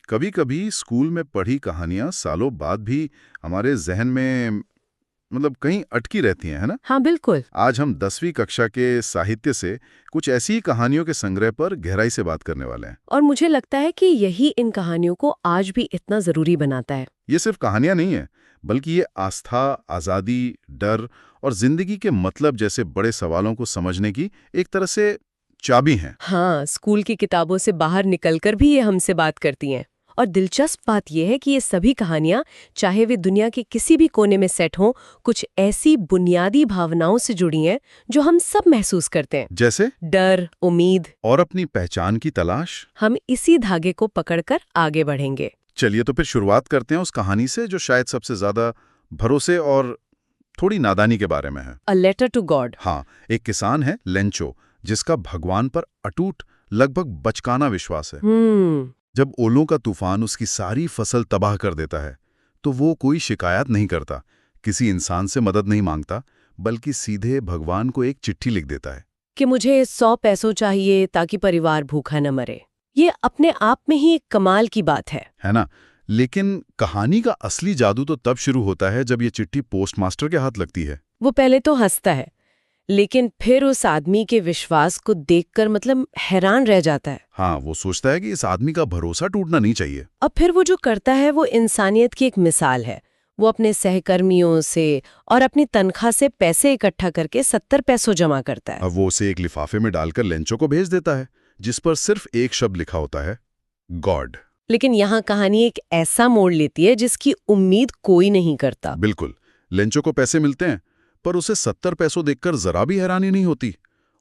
कभी कभी स्कूल में पढ़ी कहानियां सालों बाद भी हमारे जहन में कहीं अटकी रहती हैं, है ना। हाँ बिल्कुल। आज हम 10वीं कक्षा के साहित्य से कुछ ऐसी ही कहानियों के संग्रह पर गहराई से बात करने वाले हैं। और मुझे लगता है कि यही इन कहानियों को आज भी इतना जरूरी बनाता है। ये सिर्फ कहानियां नहीं है, बल्कि ये आस्था, आज़ादी, डर और जिंदगी के मतलब जैसे बड़े सवालों को समझने की एक तरह से चाबी हैं। हाँ, स्कूल की किताबों से बाहर निकलकर भी ये हमसे बात करती हैं। और दिलचस्प बात यह है कि ये सभी कहानियां, चाहे वे दुनिया के किसी भी कोने में सेट हों, कुछ ऐसी बुनियादी भावनाओं से जुड़ी हैं जो हम सब महसूस करते हैं। जैसे डर, उम्मीद और अपनी पहचान की तलाश। हम इसी धागे को पकड़कर आगे बढ़ेंगे। चलिए तो फिर शुरुआत करते हैं उस कहानी से जो शायद सबसे ज्यादा भरोसे और थोड़ी नादानी के बारे में है। A letter to God. हाँ, एक किसान है लेंचो, जिसका भगवान पर अटूट, लगभग बचकाना विश्वास है। जब ओलों का तूफान उसकी सारी फसल तबाह कर देता है, तो वो कोई शिकायत नहीं करता, किसी इंसान से मदद नहीं मांगता, बल्कि सीधे भगवान को एक चिट्ठी लिख देता है कि मुझे 100 पैसों चाहिए ताकि परिवार भूखा न मरे। ये अपने आप में ही एक कमाल की बात है ना। लेकिन कहानी का असली जादू तो तब शुरू होता है जब ये चिट्ठी पोस्टमास्टर के हाथ लगती है। वो पहले तो हंसता है, लेकिन फिर उस आदमी के विश्वास को देखकर हैरान रह जाता है। हाँ, वो सोचता है कि इस आदमी का भरोसा टूटना नहीं चाहिए। अब फिर वो जो करता है वो इंसानियत की एक मिसाल है। वो अपने सहकर्मियों से और अपनी तनख्वाह से पैसे इकट्ठा करके 70 पैसों जमा करता है। अब वो उसे एक लिफाफे में डालकर लेंचो को भेज देता है, जिस पर सिर्फ एक शब्द लिखा होता है, गॉड। लेकिन यहाँ कहानी एक ऐसा मोड़ लेती है जिसकी उम्मीद कोई नहीं करता। बिल्कुल। लेंचो को पैसे मिलते हैं, पर उसे 70 पैसों देखकर जरा भी हैरानी नहीं होती।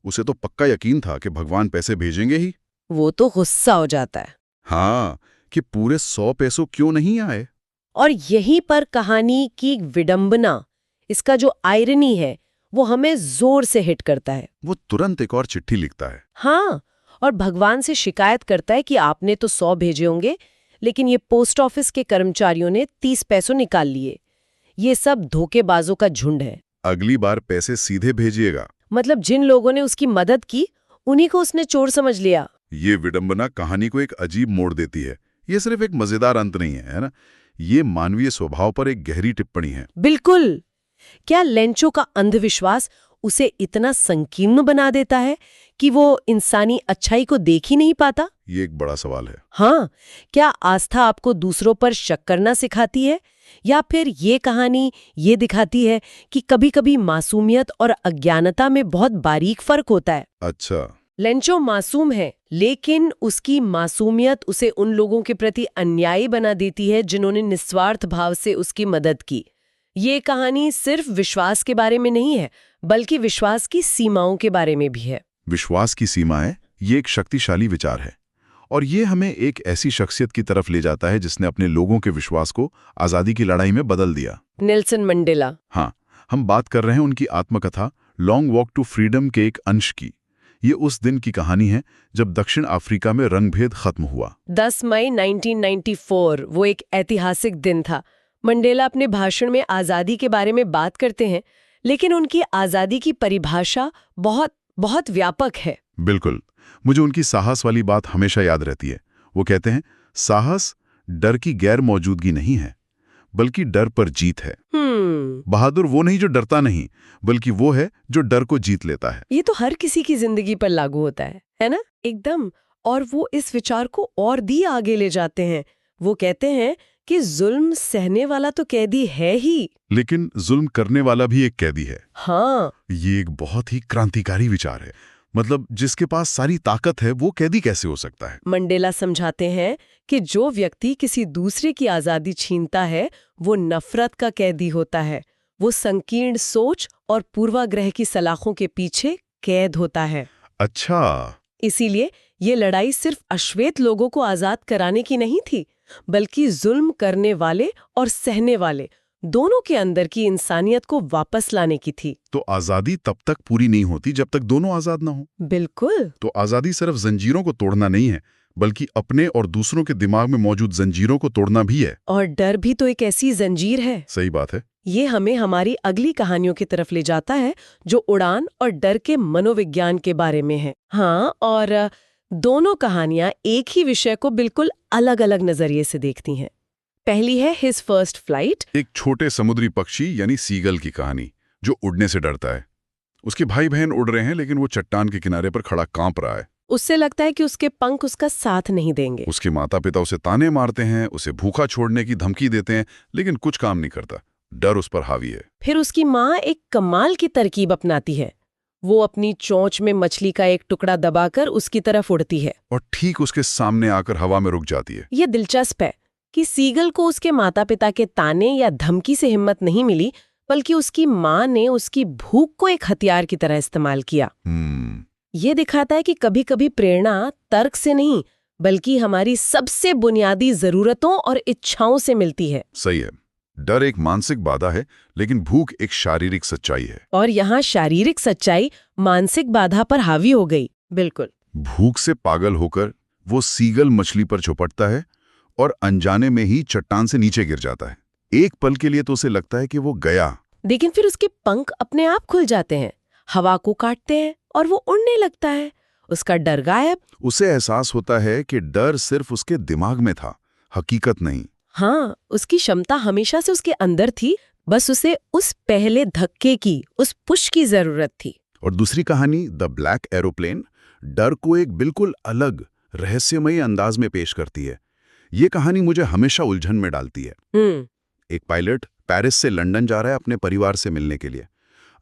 उसे तो पक्का यकीन था कि भगवान पैसे भेजेंगे ही। वो तो गुस्सा हो जाता है। हाँ, कि पूरे 100 पैसों क्यों नहीं आए। और यहीं पर कहानी की विडंबना, इसका जो आयरनी है, वो हमें जोर से हिट करता है। वो तुरंत एक और चिट्ठी लिखता है। हाँ, और भगवान से शिकायत करता है कि आपने तो 100 भेजे होंगे, लेकिन ये पोस्ट ऑफिस के कर्मचारियों ने 30 पैसों निकाल लिए। ये सब धोखेबाजों का झुंड है। अगली बार पैसे सीधे भेजिएगा। जिन लोगों ने उसकी मदद की, उन्हीं को उसने चोर समझ लिया। ये विडंबना कहानी को एक अजीब मोड़ देती है। ये सिर्फ एक मजेदार अंत नहीं है ना। ये मानवीय स्वभाव पर एक गहरी टिप्पणी है। बिल्कुल। क्या लेंचो का अंधविश्वास उसे इतना संकीर्ण बना देता है कि वो इंसानी अच्छाई को देख ही नहीं पाता? ये एक बड़ा सवाल है। हाँ, क्या आस्था आपको दूसरों पर शक करना सिखाती है, या फिर ये कहानी ये दिखाती है कि कभी-कभी मासूमियत और अज्ञानता में बहुत बारीक फर्क होता है? अच्छा। लेंचो मासूम है, लेकिन उसकी मासूमियत उसे उन लोगों के प्रति अन्यायी बना देती है जिन्होंने निस्वार्थ भाव से उसकी मदद की। ये कहानी सिर्फ विश्वास के बारे में नहीं है, बल्कि विश्वास की सीमाओं के बारे में भी है। विश्वास की सीमाएं, ये एक शक्तिशाली विचार है, और ये हमें एक ऐसी शख्सियत की तरफ ले जाता है जिसने अपने लोगों के विश्वास को आज़ादी की लड़ाई में बदल दिया। Nelson Mandela. हाँ, हम बात कर रहे हैं उनकी आत्मकथा लॉन्ग वॉक टू फ्रीडम के एक अंश की। ये उस दिन की कहानी है जब दक्षिण अफ्रीका में रंगभेद खत्म हुआ। 10 मई 1994 वो एक ऐतिहासिक दिन था। मंडेला अपने भाषण में आज़ादी के बारे में बात करते हैं, लेकिन उनकी आज़ादी की परिभाषा बहुत बहुत व्यापक है। बिल्कुल। मुझे उनकी साहस वाली बात हमेशा याद रहती है। वो कहते हैं, साहस डर की गैर मौजूदगी नहीं है, बल्कि डर पर जीत है। बहादुर वो नहीं जो डरता नहीं, बल्कि वो है जो डर को जीत लेता है। ये तो हर किसी की जिंदगी पर लागू होता है ना? एकदम। और वो इस विचार को और भी आगे ले जाते हैं। वो कहते हैं कि जुल्म सहने वाला तो कैदी है ही, लेकिन जुल्म करने वाला भी एक कैदी है। हाँ, ये एक बहुत ही क्रांतिकारी विचार है। जिसके पास सारी ताकत है, वो कैदी कैसे हो सकता है? मंडेला समझाते हैं कि जो व्यक्ति किसी दूसरे की आजादी छीनता है, वो नफरत का कैदी होता है। वो संकीर्ण सोच और पूर्वाग्रह की सलाखों के पीछे कैद होता है। अच्छा। इसीलिए ये लड़ाई सिर्फ अश्वेत लोगों को आजाद कराने की नहीं थी, बल्कि जुल्म करने वाले और सहने वाले दोनों के अंदर की इंसानियत को वापस लाने की थी। तो आजादी तब तक पूरी नहीं होती जब तक दोनों आजाद ना हो। बिल्कुल। तो आजादी सिर्फ जंजीरों को तोड़ना नहीं है, बल्कि अपने और दूसरों के दिमाग में मौजूद जंजीरों को तोड़ना भी है। और डर भी तो एक ऐसी जंजीर है। सही बात है। ये हमें हमारी अगली कहानियों की तरफ ले जाता है, जो उड़ान और डर के मनोविज्ञान के बारे में है। हाँ, और दोनों कहानियां एक ही विषय को बिल्कुल अलग-अलग नजरिए से देखती हैं। पहली है हिज फर्स्ट फ्लाइट। एक छोटे समुद्री पक्षी यानी सीगल की कहानी, जो उड़ने से डरता है। उसके भाई बहन उड़ रहे हैं, लेकिन वो चट्टान के किनारे पर खड़ा कांप रहा है। उससे लगता है कि उसके पंख उसका साथ नहीं देंगे। उसके माता पिता उसे ताने मारते हैं, उसे भूखा छोड़ने की धमकी देते हैं, लेकिन कुछ काम नहीं करता। डर उस पर हावी है। फिर उसकी माँ एक कमाल की तरकीब अपनाती है। वो अपनी चोंच में मछली का एक टुकड़ा दबाकर उसकी तरफ उड़ती है और ठीक उसके सामने आकर हवा में रुक जाती है। ये दिलचस्प है कि सीगल को उसके माता पिता के ताने या धमकी से हिम्मत नहीं मिली, बल्कि उसकी माँ ने उसकी भूख को एक हथियार की तरह इस्तेमाल किया। ये दिखाता है कि कभी-कभी प्रेरणा तर्क से नहीं, बल्कि हमारी सबसे बुनियादी जरूरतों और इच्छाओं से मिलती है। सही है। डर एक मानसिक बाधा है, लेकिन भूख एक शारीरिक सच्चाई है। और यहाँ शारीरिक सच्चाई मानसिक बाधा पर हावी हो गई। बिल्कुल। भूख से पागल होकर वो सीगल मछली पर झपटता है और अनजाने में ही चट्टान से नीचे गिर जाता है। एक पल के लिए तो उसे लगता है कि वो गया, लेकिन फिर उसके पंख अपने आप खुल जाते हैं, हवा को काटते हैं और वो उड़ने लगता है। उसका डर गायब। उसे एहसास होता है कि डर सिर्फ उसके दिमाग में था, हकीकत नहीं। हाँ, उसकी क्षमता हमेशा से उसके अंदर थी, बस उसे उस पहले धक्के की, उस पुश की जरूरत थी। और दूसरी कहानी द ब्लैक एरोप्लेन डर को एक बिल्कुल अलग रहस्यमयी अंदाज में पेश करती है। ये कहानी मुझे हमेशा उलझन में डालती है। एक पायलट पेरिस से लंदन जा रहा है अपने परिवार से मिलने के लिए।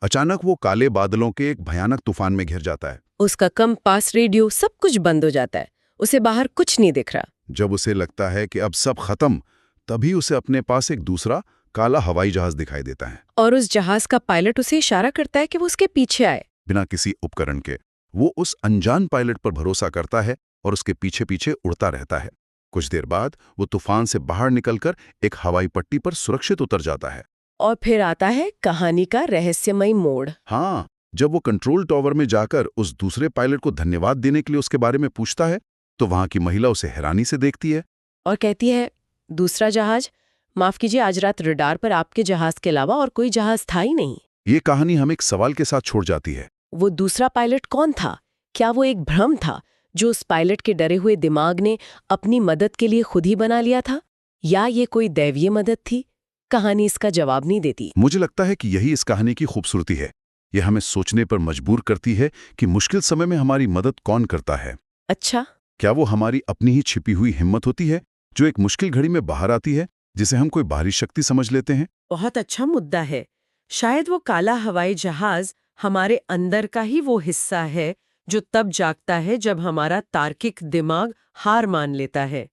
अचानक वो काले बादलों के एक भयानक तूफान में घिर जाता है। उसका कंपास, रेडियो, सब कुछ बंद हो जाता है। उसे बाहर कुछ नहीं दिख रहा। जब उसे लगता है कि अब सब खत्म, तभी उसे अपने पास एक दूसरा काला हवाई जहाज दिखाई देता है। और उस जहाज का पायलट उसे इशारा करता है कि वो उसके पीछे आए। बिना किसी उपकरण के वो उस अनजान पायलट पर भरोसा करता है और उसके पीछे पीछे उड़ता रहता है। कुछ देर बाद वो तूफान से बाहर निकलकर एक हवाई पट्टी पर सुरक्षित उतर जाता है। और फिर आता है कहानी का रहस्यमयी मोड़। हाँ, जब वो कंट्रोल टावर में जाकर उस दूसरे पायलट को धन्यवाद देने के लिए उसके बारे में पूछता है, तो वहां की महिला उसे हैरानी से देखती है और कहती है, दूसरा जहाज? माफ कीजिए, आज रात रडार पर आपके जहाज के अलावा और कोई जहाज था ही नहीं। ये कहानी हमें एक सवाल के साथ छोड़ जाती है। वो दूसरा पायलट कौन था? क्या वो एक भ्रम था जो उस पायलट के डरे हुए दिमाग ने अपनी मदद के लिए खुद ही बना लिया था, या ये कोई दैवीय मदद थी? कहानी इसका जवाब नहीं देती। मुझे लगता है कि यही इस कहानी की खूबसूरती है। ये हमें सोचने पर मजबूर करती है कि मुश्किल समय में हमारी मदद कौन करता है। अच्छा, क्या वो हमारी अपनी ही छिपी हुई हिम्मत होती है, जो एक मुश्किल घड़ी में बाहर आती है, जिसे हम कोई बाहरी शक्ति समझ लेते हैं? बहुत अच्छा मुद्दा है। शायद वो काला हवाई जहाज हमारे अंदर का ही वो हिस्सा है जो तब जागता है जब हमारा तार्किक दिमाग हार मान लेता है।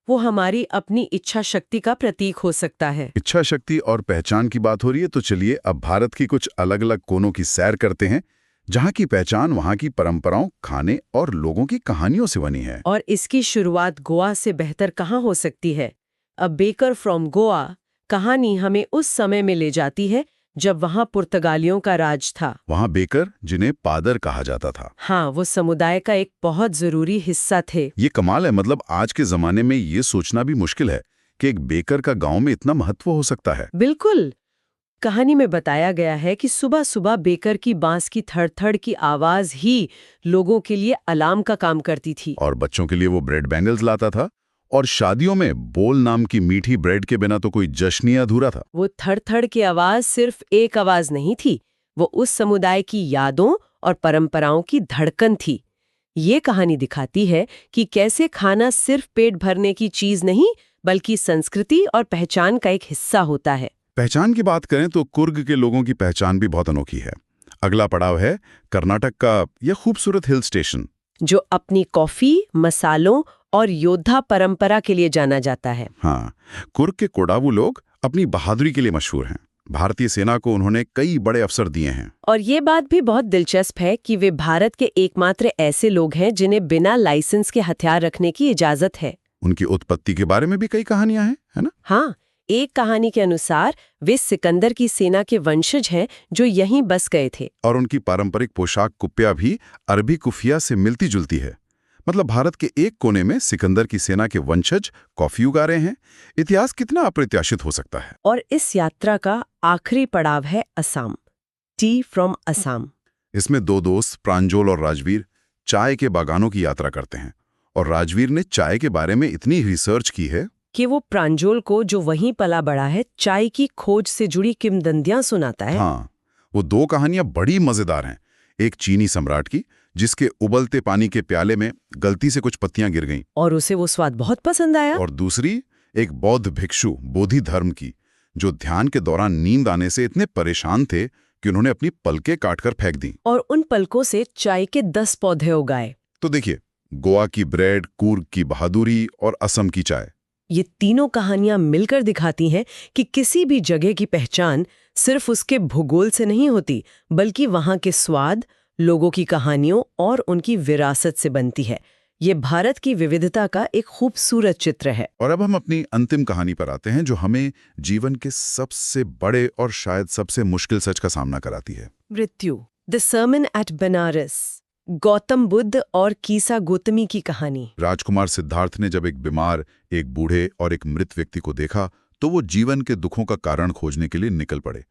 वो हमारी अपनी इच्छा शक्ति का प्रतीक हो सकता है। इच्छा शक्ति और पहचान की बात हो रही है, तो चलिए अब भारत की कुछ अलग अलग कोनों की सैर करते हैं, जहाँ की पहचान वहाँ की परंपराओं, खाने और लोगों की कहानियों से बनी है। और इसकी शुरुआत गोवा से बेहतर कहाँ हो सकती है। अ बेकर फ्रॉम गोवा कहानी हमें उस समय में ले जाती है जब वहाँ पुर्तगालियों का राज था। वहाँ बेकर, जिन्हें पादर कहा जाता था, हाँ, वो समुदाय का एक बहुत जरूरी हिस्सा थे। ये कमाल है। मतलब आज के जमाने में ये सोचना भी मुश्किल है कि एक बेकर का गांव में इतना महत्व हो सकता है। बिल्कुल। कहानी में बताया गया है कि सुबह सुबह बेकर की बांस की थड़-थड़ की आवाज ही लोगों के लिए अलार्म का काम करती थी। और बच्चों के लिए वो ब्रेड बैंगल्स लाता था, और शादियों में बोल नाम की मीठी ब्रेड के बिना तो कोई जश्न ही अधूरा था। वो थड़-थड़ की आवाज सिर्फ एक आवाज नहीं थी, वो उस समुदाय की यादों और परंपराओं की धड़कन थी। ये कहानी दिखाती है कि कैसे खाना सिर्फ पेट भरने की चीज नहीं, बल्कि संस्कृति और पहचान का एक हिस्सा होता है। पहचान की बात करें तो कुर्ग के लोगों की पहचान भी बहुत अनोखी है। अगला पड़ाव है कर्नाटक का यह खूबसूरत हिल स्टेशन, जो अपनी कॉफी, मसालों और योद्धा परंपरा के लिए जाना जाता है। हाँ, कुर्ग के कोडावू लोग अपनी बहादुरी के लिए मशहूर हैं। भारतीय सेना को उन्होंने कई बड़े अवसर दिए हैं। और ये बात भी बहुत दिलचस्प है कि वे भारत के एकमात्र ऐसे लोग हैं जिन्हें बिना लाइसेंस के हथियार रखने की इजाजत है। उनकी उत्पत्ति के बारे में भी कई कहानियां हैं, है ना? हाँ, एक कहानी के अनुसार वे सिकंदर की सेना के वंशज हैं जो यहीं बस गए थे। और उनकी पारंपरिक पोशाक कुप्या भी अरबी कुफिया से मिलती जुलती है। मतलब भारत के एक कोने में सिकंदर की सेना के वंशज कॉफी उगा रहे हैं। इतिहास कितना अप्रत्याशित हो सकता है। और इस यात्रा का आखिरी पड़ाव है असम। T from Assam. इसमें दो दोस्त प्रांजोल और राजवीर चाय के बागानों की यात्रा करते हैं और राजवीर ने चाय के बारे में इतनी रिसर्च की है कि वो प्रांजोल को, जो वहीं पला बड़ा है, चाय की खोज से जुड़ी किंवदंतियां सुनाता है। हाँ, वो दो कहानियां बड़ी मजेदार हैं। एक चीनी सम्राट की, जिसके उबलते पानी के प्याले में गलती से कुछ पत्तियां गिर गईं, और उसे वो स्वाद बहुत पसंद आया। और दूसरी एक बौद्ध भिक्षु बोधि धर्म की, जो ध्यान के दौरान नींद आने से इतने परेशान थे कि उन्होंने अपनी पलकें काटकर फेंक दी। और उन पलकों से चाय के 10 पौधे उगाए। तो देखिए, गोवा की ब्रेड, कूर्ग की बहादुरी और असम की चाय, ये तीनों कहानियां मिलकर दिखाती हैं कि किसी भी जगह की पहचान सिर्फ उसके भूगोल से नहीं होती, बल्कि वहां के स्वाद, लोगों की कहानियों और उनकी विरासत से बनती है। ये भारत की विविधता का एक खूबसूरत चित्र है। और अब हम अपनी अंतिम कहानी पर आते हैं, जो हमें जीवन के सबसे बड़े और शायद सबसे मुश्किल सच का सामना कराती है। मृत्यु। The sermon at Benares. Gautam Buddha और कीसा गौतमी की कहानी। राजकुमार सिद्धार्थ ने जब एक बीमार, एक बूढ़े और एक मृत व्यक्ति को देखा, तो वो जीवन के दुखों का कारण खोजने के लिए निकल पड़े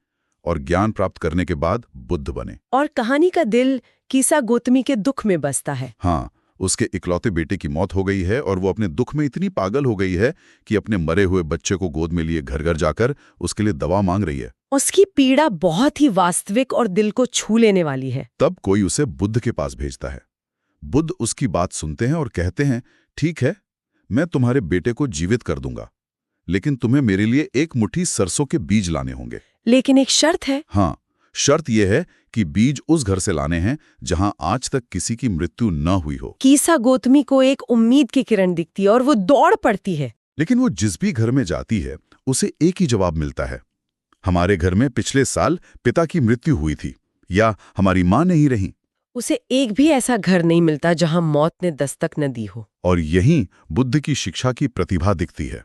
और ज्ञान प्राप्त करने के बाद बुद्ध बने। और कहानी का दिल कीसा गौतमी के दुख में बसता है। हाँ, उसके इकलौते बेटे की मौत हो गई है और वो अपने दुख में इतनी पागल हो गई है कि अपने मरे हुए बच्चे को गोद में लिए घर घर जाकर उसके लिए दवा मांग रही है। उसकी पीड़ा बहुत ही वास्तविक और दिल को छू लेने वाली है। तब कोई उसे बुद्ध के पास भेजता है। बुद्ध उसकी बात सुनते हैं और कहते हैं, ठीक है, मैं तुम्हारे बेटे को जीवित कर दूंगा, लेकिन तुम्हें मेरे लिए एक मुट्ठी सरसों के बीज लाने होंगे। लेकिन एक शर्त है। हाँ, शर्त यह है कि बीज उस घर से लाने हैं जहां आज तक किसी की मृत्यु न हुई हो। कीसा गौतमी को एक उम्मीद की किरण दिखती है और वो दौड़ पड़ती है। लेकिन वो जिस भी घर में जाती है, उसे एक ही जवाब मिलता है, हमारे घर में पिछले साल पिता की मृत्यु हुई थी, या हमारी मां नहीं रही। उसे एक भी ऐसा घर नहीं मिलता जहां मौत ने दस्तक न दी हो। और यहीं बुद्ध की शिक्षा की प्रतिभा दिखती है।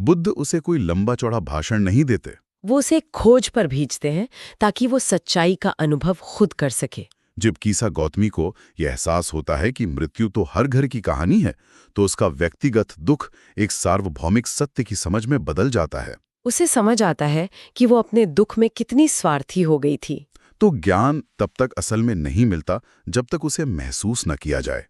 बुद्ध उसे कोई लंबा चौड़ा भाषण नहीं देते। वो उसे खोज पर भेजते हैं ताकि वो सच्चाई का अनुभव खुद कर सके। जब कीसा गौतमी को यह एहसास होता है कि मृत्यु तो हर घर की कहानी है, तो उसका व्यक्तिगत दुख एक सार्वभौमिक सत्य की समझ में बदल जाता है। उसे समझ आता है कि वो अपने दुख में कितनी स्वार्थी हो गई थी। तो ज्ञान तब तक असल में नहीं मिलता जब तक उसे महसूस न किया जाए।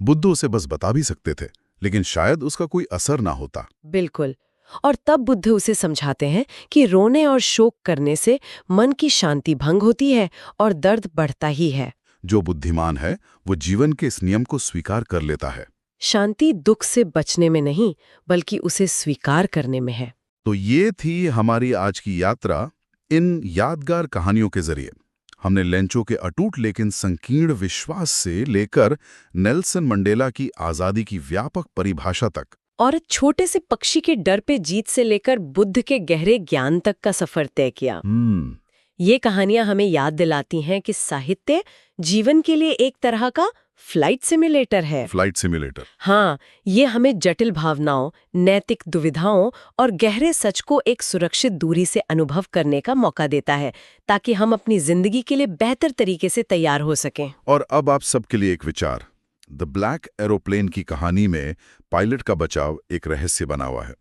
बुद्ध उसे बस बता भी सकते थे, लेकिन शायद उसका कोई असर ना होता। बिल्कुल। और तब बुद्ध उसे समझाते हैं कि रोने और शोक करने से मन की शांति भंग होती है और दर्द बढ़ता ही है। जो बुद्धिमान है, वो जीवन के इस नियम को स्वीकार कर लेता है। शांति दुख से बचने में नहीं, बल्कि उसे स्वीकार करने में है। तो ये थी हमारी आज की यात्रा। इन यादगार कहानियों के जरिए हमने लेंचो के अटूट लेकिन संकीर्ण विश्वास से लेकर नेल्सन मंडेला की आजादी की व्यापक परिभाषा तक, और छोटे से पक्षी के डर पे जीत से लेकर बुद्ध के गहरे ज्ञान तक का सफर तय किया। ये कहानियां हमें याद दिलाती हैं कि साहित्य जीवन के लिए एक तरह का फ्लाइट सिमुलेटर है। Flight simulator. हाँ, ये हमें जटिल भावनाओं, नैतिक दुविधाओं और गहरे सच को एक सुरक्षित दूरी से अनुभव करने का मौका देता है, ताकि हम अपनी जिंदगी के लिए बेहतर तरीके से तैयार हो सकें। और अब आप सबके लिए एक विचार। द ब्लैक एरोप्लेन की कहानी में पायलट का बचाव एक रहस्य बना हुआ है।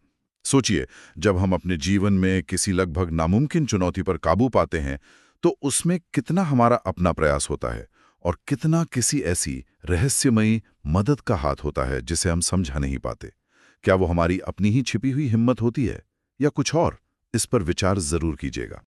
सोचिए, जब हम अपने जीवन में किसी लगभग नामुमकिन चुनौती पर काबू पाते हैं, तो उसमें कितना हमारा अपना प्रयास होता है और कितना किसी ऐसी रहस्यमयी मदद का हाथ होता है जिसे हम समझा नहीं पाते। क्या वो हमारी अपनी ही छिपी हुई हिम्मत होती है या कुछ और? इस पर विचार जरूर कीजिएगा।